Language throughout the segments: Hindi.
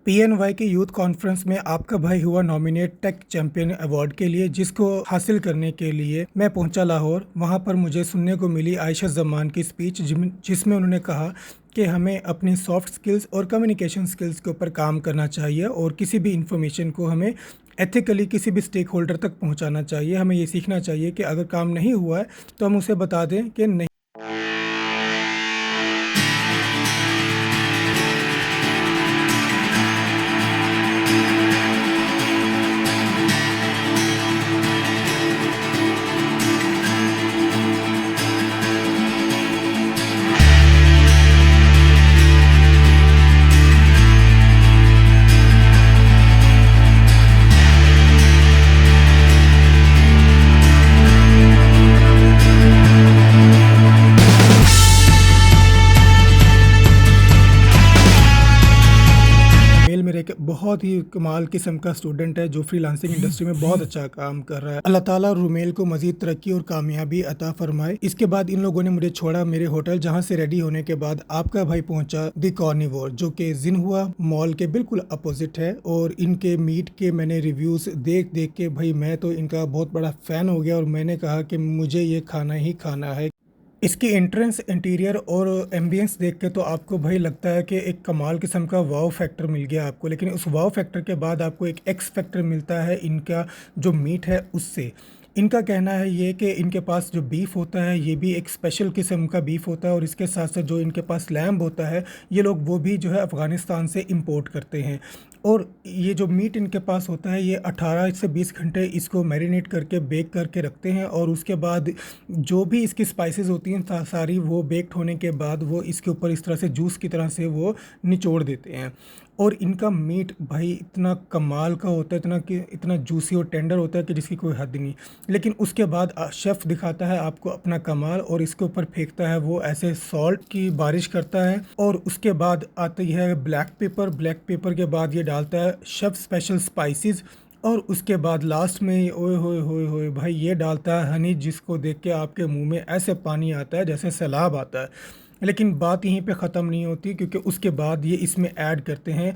पीएनवाई के यूथ कॉन्फ्रेंस में आपका भाई हुआ नॉमिनेट टेक चैंपियन अवार्ड के लिए, जिसको हासिल करने के लिए मैं पहुंचा लाहौर। वहां पर मुझे सुनने को मिली आयशा जमान की स्पीच, जिसमें उन्होंने कहा कि हमें अपनी सॉफ्ट स्किल्स और कम्युनिकेशन स्किल्स के ऊपर काम करना चाहिए और किसी भी इंफॉर्मेशन को हमें एथिकली किसी भी स्टेक होल्डर तक पहुंचाना चाहिए। हमें ये सीखना चाहिए कि अगर काम नहीं हुआ है तो हम उसे बता दें कि नहीं। मेरे एक बहुत ही कमाल किस्म का स्टूडेंट है जो फ्रीलांसिंग इंडस्ट्री में बहुत अच्छा काम कर रहा है। अल्लाह ताला रुमेल को मजीद तरक्की और कामयाबी अता फरमाए। इसके बाद इन लोगों ने मुझे छोड़ा मेरे होटल, जहां से रेडी होने के बाद आपका भाई पहुंचा द कॉर्निवोर, जो कि जिनहुआ मॉल के बिल्कुल अपोजिट है। और इनके मीट के मैंने रिव्यूज़ देख देख के भाई मैं तो इनका बहुत बड़ा फ़ैन हो गया और मैंने कहा कि मुझे ये खाना ही खाना है। इसकी एंट्रेंस, इंटीरियर और एम्बियंस देख के तो आपको भाई लगता है कि एक कमाल किस्म का वाव फैक्टर मिल गया आपको, लेकिन उस वाव फैक्टर के बाद आपको एक एक्स फैक्टर मिलता है इनका जो मीट है उससे। इनका कहना है ये कि इनके पास जो बीफ होता है ये भी एक स्पेशल किस्म का बीफ होता है, और इसके साथ साथ जो इनके पास लैम्ब होता है ये लोग वो भी जो है अफ़गानिस्तान से इंपोर्ट करते हैं। और ये जो मीट इनके पास होता है ये 18 से 20 घंटे इसको मैरिनेट करके बेक करके रखते हैं, और उसके बाद जो भी इसकी स्पाइसेस होती हैं सारी वो बेक्ड होने के बाद वो इसके ऊपर इस तरह से जूस की तरह से वो निचोड़ देते हैं। और इनका मीट भाई इतना कमाल का होता है, इतना जूसी और टेंडर होता है कि जिसकी कोई हद नहीं। लेकिन उसके बाद शेफ़ दिखाता है आपको अपना कमाल, और इसके ऊपर फेंकता है वो ऐसे सॉल्ट की बारिश करता है। और उसके बाद आती है ब्लैक पेपर के बाद ये डालता है शेफ़ स्पेशल स्पाइसेस, और उसके बाद लास्ट में ओए होए होए होए भाई ये डालता है हनी, जिसको देख के आपके मुंह में ऐसे पानी आता है जैसे सैलाब आता है। लेकिन बात यहीं पे ख़त्म नहीं होती, क्योंकि उसके बाद ये इसमें ऐड करते हैं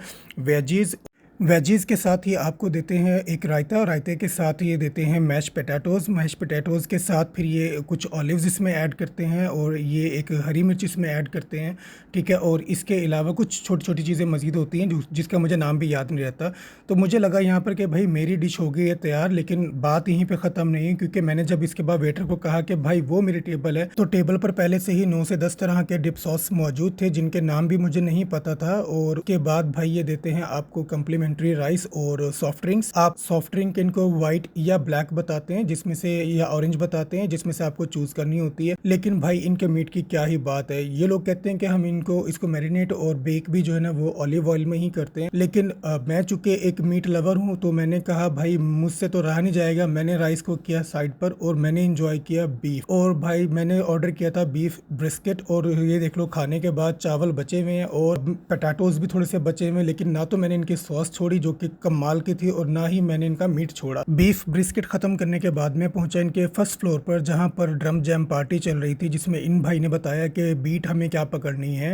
वेजीज़ के साथ ही आपको देते हैं एक रायता, और रायते के साथ ये देते हैं मैश पोटैटोज़ के साथ फिर ये कुछ ऑलिव्स इसमें ऐड करते हैं, और ये एक हरी मिर्च इसमें ऐड करते हैं, ठीक है। और इसके अलावा कुछ छोटी छोटी चीज़ें मज़ीद होती हैं जिसका मुझे नाम भी याद नहीं रहता। तो मुझे लगा यहाँ पर कि भाई मेरी डिश हो गई है तैयार, लेकिन बात यहीं पर ख़त्म नहीं है, क्योंकि मैंने जब इसके बाद वेटर को कहा कि भाई वो मेरी टेबल है, तो टेबल पर पहले से ही 9 से 10 तरह के डिप सॉस मौजूद थे जिनके नाम भी मुझे नहीं पता था। और उसके बाद भाई ये देते हैं आपको कम्प्लीमेंट्री राइस और सॉफ्ट ड्रिंक्स। आप सॉफ्ट ड्रिंक इनको वाइट या ब्लैक बताते हैं, जिसमें से या ऑरेंज बताते हैं, जिसमें से आपको चूज करनी होती है। लेकिन भाई इनके मीट की क्या ही बात है। ये लोग कहते हैं कि हम इसको मैरिनेट और बेक भी जो है ना वो ऑलिव ऑयल में ही करते हैं, लेकिन मैं चूंकि एक मीट लवर हूँ तो मैंने कहा भाई मुझसे तो रहा नहीं जाएगा। मैंने राइस को किया साइड पर और मैंने इंजॉय किया बीफ, और भाई मैंने ऑर्डर किया था बीफ ब्रिस्केट। और ये देख लो खाने के बाद चावल बचे हुए हैं और पोटैटोज भी थोड़े से बचे हुए हैं, लेकिन ना तो मैंने इनकी सॉस छोड़ी जो कि कमाल की थी, और ना ही मैंने इनका मीट छोड़ा। बीफ ब्रिस्केट खत्म करने के बाद मैं पहुंचा इनके फर्स्ट फ्लोर पर, जहां पर ड्रम जैम पार्टी चल रही थी, जिसमें इन भाई ने बताया कि बीट हमें क्या पकड़नी है।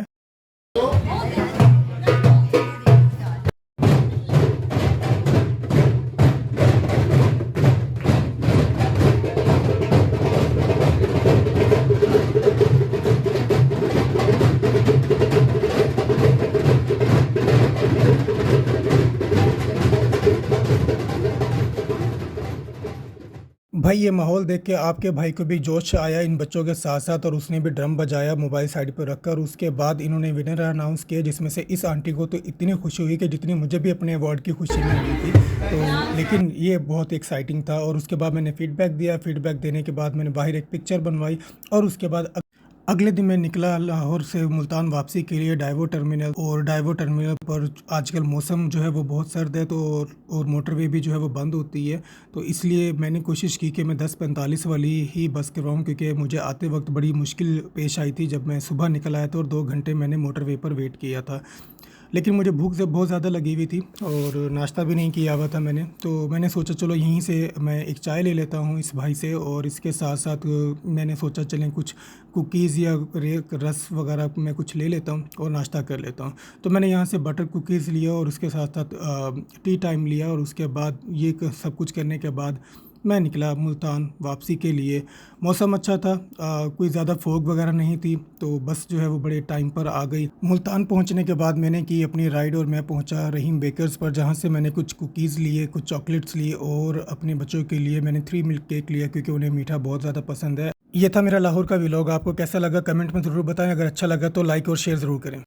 भाई ये माहौल देख के आपके भाई को भी जोश आया इन बच्चों के साथ साथ, और उसने भी ड्रम बजाया मोबाइल साइड पर रखकर। उसके बाद इन्होंने विनर अनाउंस किया, जिसमें से इस आंटी को तो इतनी खुशी हुई कि जितनी मुझे भी अपने अवार्ड की खुशी में हुई थी। तो लेकिन ये बहुत एक्साइटिंग था। और उसके बाद मैंने फीडबैक दिया। फीडबैक देने के बाद मैंने बाहर एक पिक्चर बनवाई, और उसके बाद अगले दिन मैं निकला लाहौर से मुल्तान वापसी के लिए डाइवो टर्मिनल। और डाइवो टर्मिनल पर आजकल मौसम जो है वो बहुत सर्द है, तो और मोटरवे भी जो है वो बंद होती है, तो इसलिए मैंने कोशिश की कि मैं 10:45 वाली ही बस करवाऊँ, क्योंकि मुझे आते वक्त बड़ी मुश्किल पेश आई थी जब मैं सुबह निकल आया था और 2 घंटे मैंने मोटरवे पर वेट किया था। लेकिन मुझे भूख जब बहुत ज़्यादा लगी हुई थी और नाश्ता भी नहीं किया हुआ था मैंने, तो मैंने सोचा चलो यहीं से मैं एक चाय ले लेता हूँ इस भाई से, और इसके साथ साथ मैंने सोचा चलें कुछ कुकीज़ या रस वगैरह मैं कुछ ले लेता हूँ और नाश्ता कर लेता हूँ। तो मैंने यहाँ से बटर कुकीज़ लिया और उसके साथ साथ टी टाइम लिया, और उसके बाद ये सब कुछ करने के बाद मैं निकला मुल्तान वापसी के लिए। मौसम अच्छा था, कोई ज़्यादा फॉग वगैरह नहीं थी, तो बस जो है वो बड़े टाइम पर आ गई। मुल्तान पहुंचने के बाद मैंने की अपनी राइड और मैं पहुंचा रहीम बेकर्स पर, जहां से मैंने कुछ कुकीज़ लिए, कुछ चॉकलेट्स लिए, और अपने बच्चों के लिए मैंने 3 मिल्क केक लिया क्योंकि उन्हें मीठा बहुत ज़्यादा पसंद है। ये था मेरा लाहौर का व्लॉग। आपको कैसा लगा कमेंट में ज़रूर बताएं। अगर अच्छा लगा तो लाइक और शेयर ज़रूर करें।